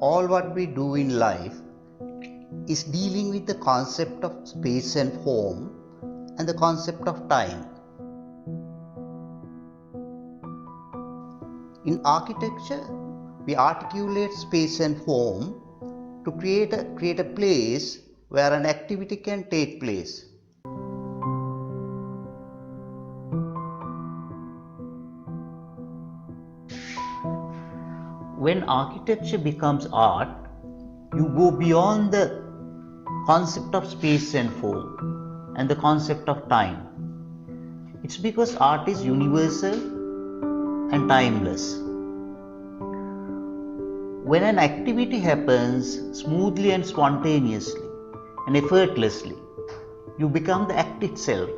all what we do in life is dealing with the concept of space and form and the concept of time. In architecture, we articulate space and form to create a place where an activity can take place. When architecture becomes art, you go beyond the concept of space and form and the concept of time. It's because art is universal and timeless. When an activity happens smoothly and spontaneously and effortlessly, you become the act itself.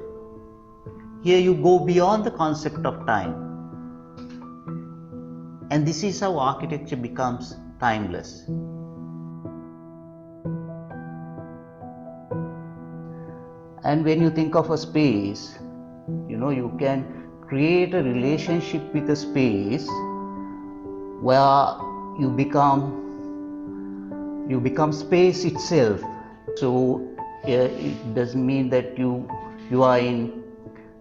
Here you go beyond the concept of time. And this is how architecture becomes timeless. And when you think of a space, you can create a relationship with a space where you become space itself. So it doesn't mean that you are in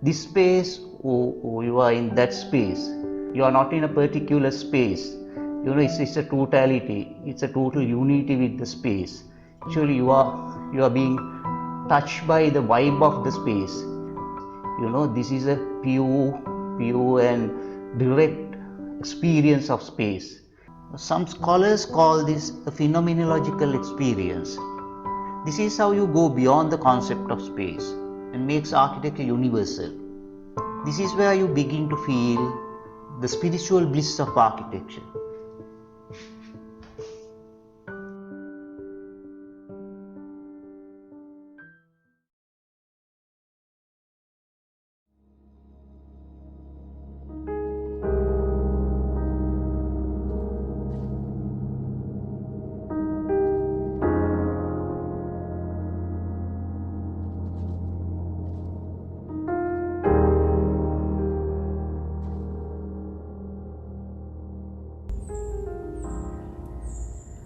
this space or you are in that space. You are not in a particular space. It's a totality. It's a total unity with the space. Actually, you are being touched by the vibe of the space. This is a pure and direct experience of space. Some scholars call this a phenomenological experience. This is how you go beyond the concept of space and makes architecture universal. This is where you begin to feel the spiritual bliss of architecture.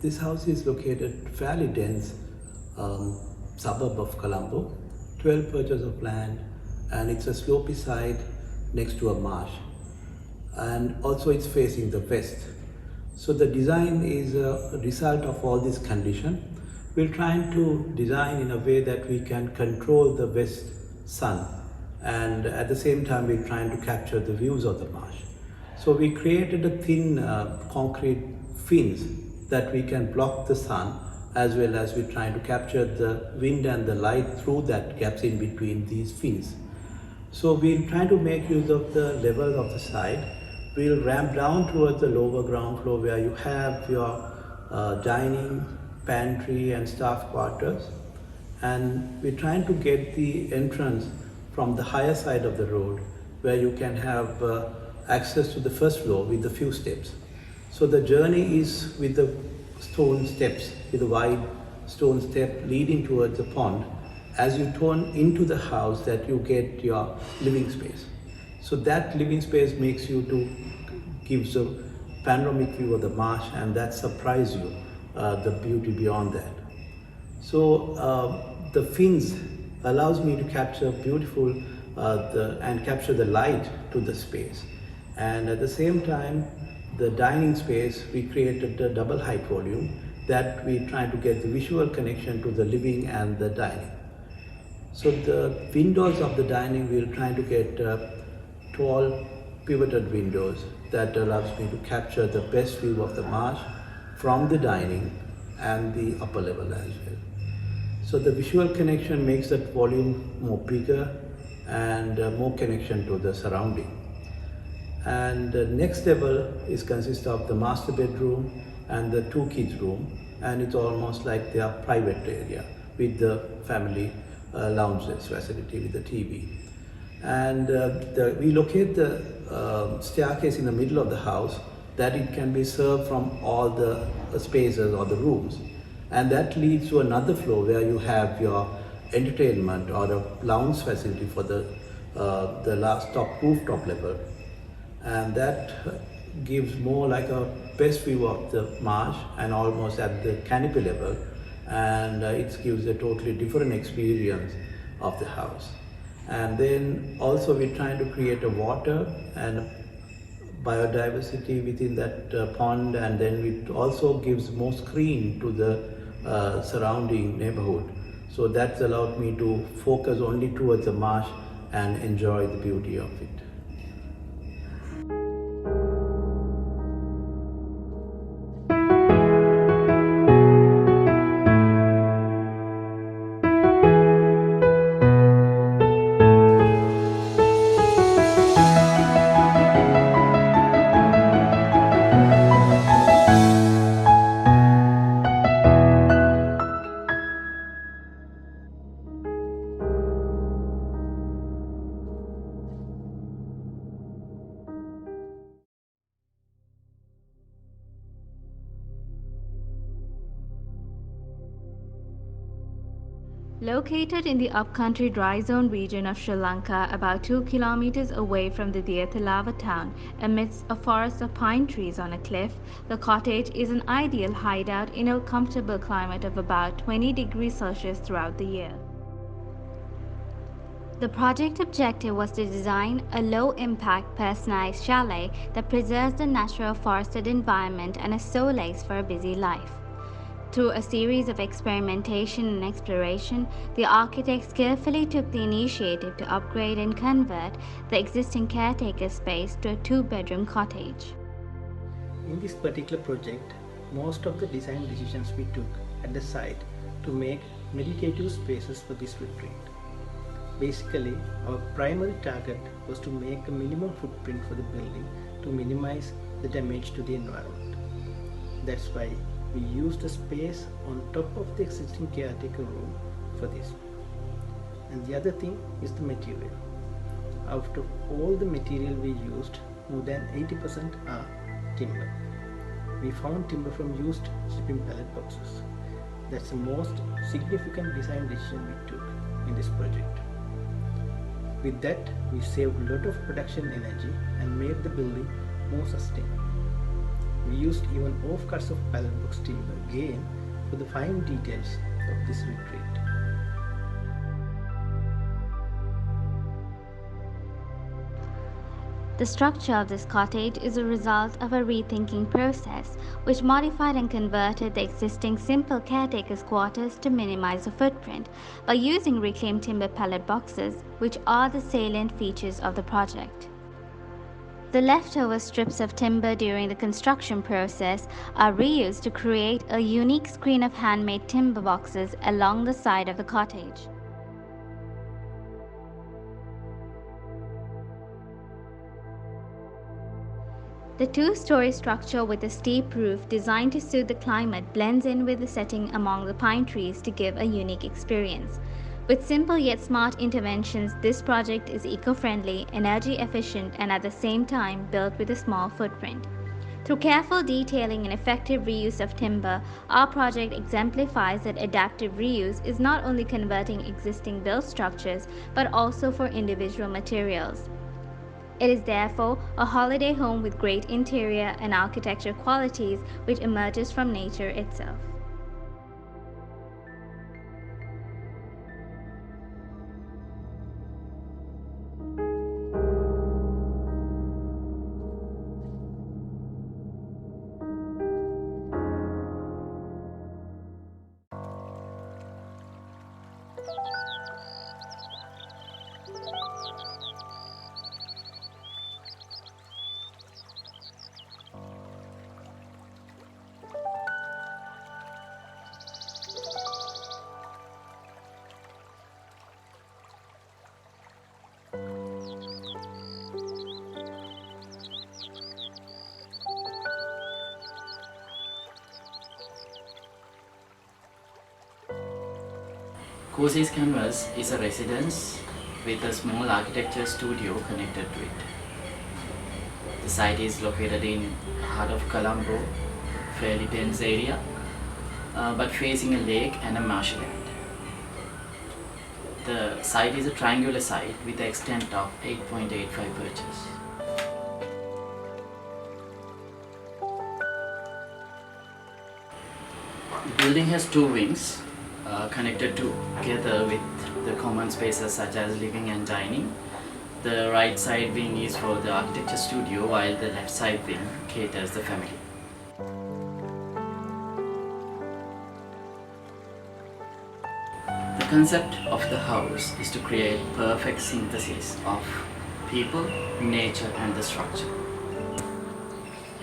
This house is located fairly dense suburb of Colombo, 12 perches of land, and it's a slopey side next to a marsh. And also it's facing the west. So the design is a result of all this condition. We're trying to design in a way that we can control the west sun, and at the same time we're trying to capture the views of the marsh. So we created a thin concrete fins that we can block the sun, as well as we're trying to capture the wind and the light through that gaps in between these fins. So we'll try to make use of the level of the side. We'll ramp down towards the lower ground floor where you have your dining, pantry and staff quarters. And we're trying to get the entrance from the higher side of the road where you can have access to the first floor with a few steps. So the journey is with the stone steps, with a wide stone step leading towards the pond. As you turn into the house, that you get your living space. So that living space makes you to gives a panoramic view of the marsh, and that surprises you, the beauty beyond that. So the fins allows me to capture beautiful and capture the light to the space, and at the same time, the dining space, we created a double height volume that we try to get the visual connection to the living and the dining. So the windows of the dining, we're trying to get tall pivoted windows that allows me to capture the best view of the marsh from the dining and the upper level as well. So the visual connection makes that volume more bigger and more connection to the surrounding. And the next level consists of the master bedroom and the 2 kids room, and it's almost like their private area with the family lounge facility with the TV. And we locate the staircase in the middle of the house that it can be served from all the spaces or the rooms, and that leads to another floor where you have your entertainment or a lounge facility for the last rooftop level. And that gives more like a best view of the marsh and almost at the canopy level, and it gives a totally different experience of the house. And then also we're trying to create a water and biodiversity within that pond, and then it also gives more screen to the surrounding neighborhood. So that's allowed me to focus only towards the marsh and enjoy the beauty of it. Located in the upcountry dry zone region of Sri Lanka, about 2 kilometers away from the Thisara town, amidst a forest of pine trees on a cliff, the cottage is an ideal hideout in a comfortable climate of about 20 degrees Celsius throughout the year. The project objective was to design a low-impact personalized chalet that preserves the natural forested environment and a solace for a busy life. Through a series of experimentation and exploration, the architects skillfully took the initiative to upgrade and convert the existing caretaker space to a 2-bedroom cottage. In this particular project, most of the design decisions we took at the site to make meditative spaces for this retreat. Basically, our primary target was to make a minimum footprint for the building to minimize the damage to the environment. That's why we used a space on top of the existing caretaker room for this. And the other thing is the material. Out of all the material we used, more than 80% are timber. We found timber from used shipping pallet boxes. That's the most significant design decision we took in this project. With that, we saved a lot of production energy and made the building more sustainable. We used even offcuts of pallet box timber again for the fine details of this retreat. The structure of this cottage is a result of a rethinking process, which modified and converted the existing simple caretaker's quarters to minimize the footprint by using reclaimed timber pallet boxes, which are the salient features of the project. The leftover strips of timber during the construction process are reused to create a unique screen of handmade timber boxes along the side of the cottage. The 2-story structure with a steep roof designed to suit the climate blends in with the setting among the pine trees to give a unique experience. With simple yet smart interventions, this project is eco-friendly, energy efficient, and at the same time built with a small footprint. Through careful detailing and effective reuse of timber, our project exemplifies that adaptive reuse is not only converting existing built structures, but also for individual materials. It is therefore a holiday home with great interior and architecture qualities which emerges from nature itself. Kosi's Canvas is a residence with a small architecture studio connected to it. The site is located in the heart of Colombo, fairly dense area, but facing a lake and a marshland. The site is a triangular site with an extent of 8.85 perches. building has two wings connected together with the common spaces such as living and dining. The right side wing is for the architecture studio, while the left side wing caters the family. The concept of the house is to create perfect synthesis of people, nature and the structure.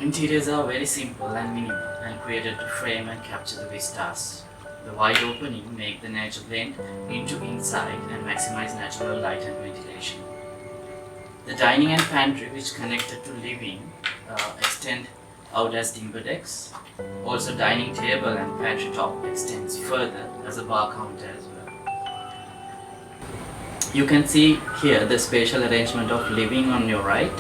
Interiors are very simple and minimal and created to frame and capture the vistas. The wide opening make the nature blend into inside and maximize natural light and ventilation. The dining and pantry, which connected to living, extend out as timber decks. Also, dining table and pantry top extends further as a bar counter as well. You can see here the spatial arrangement of living on your right,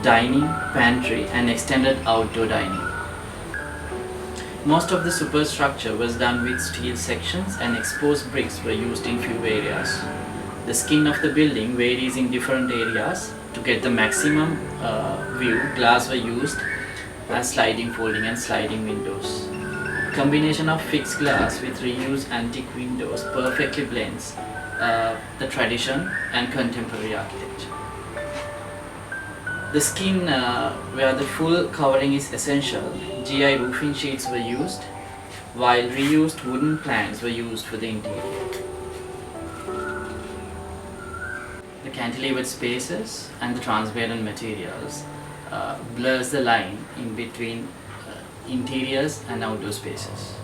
dining, pantry and extended outdoor dining. Most of the superstructure was done with steel sections and exposed bricks were used in few areas. The skin of the building varies in different areas. To get the maximum view, glass were used as sliding, folding and sliding windows. Combination of fixed glass with reused antique windows perfectly blends the tradition and contemporary architecture. The skin where the full covering is essential, GI roofing sheets were used, while reused wooden planks were used for the interior. The cantilevered spaces and the transparent materials blurs the line in between interiors and outdoor spaces.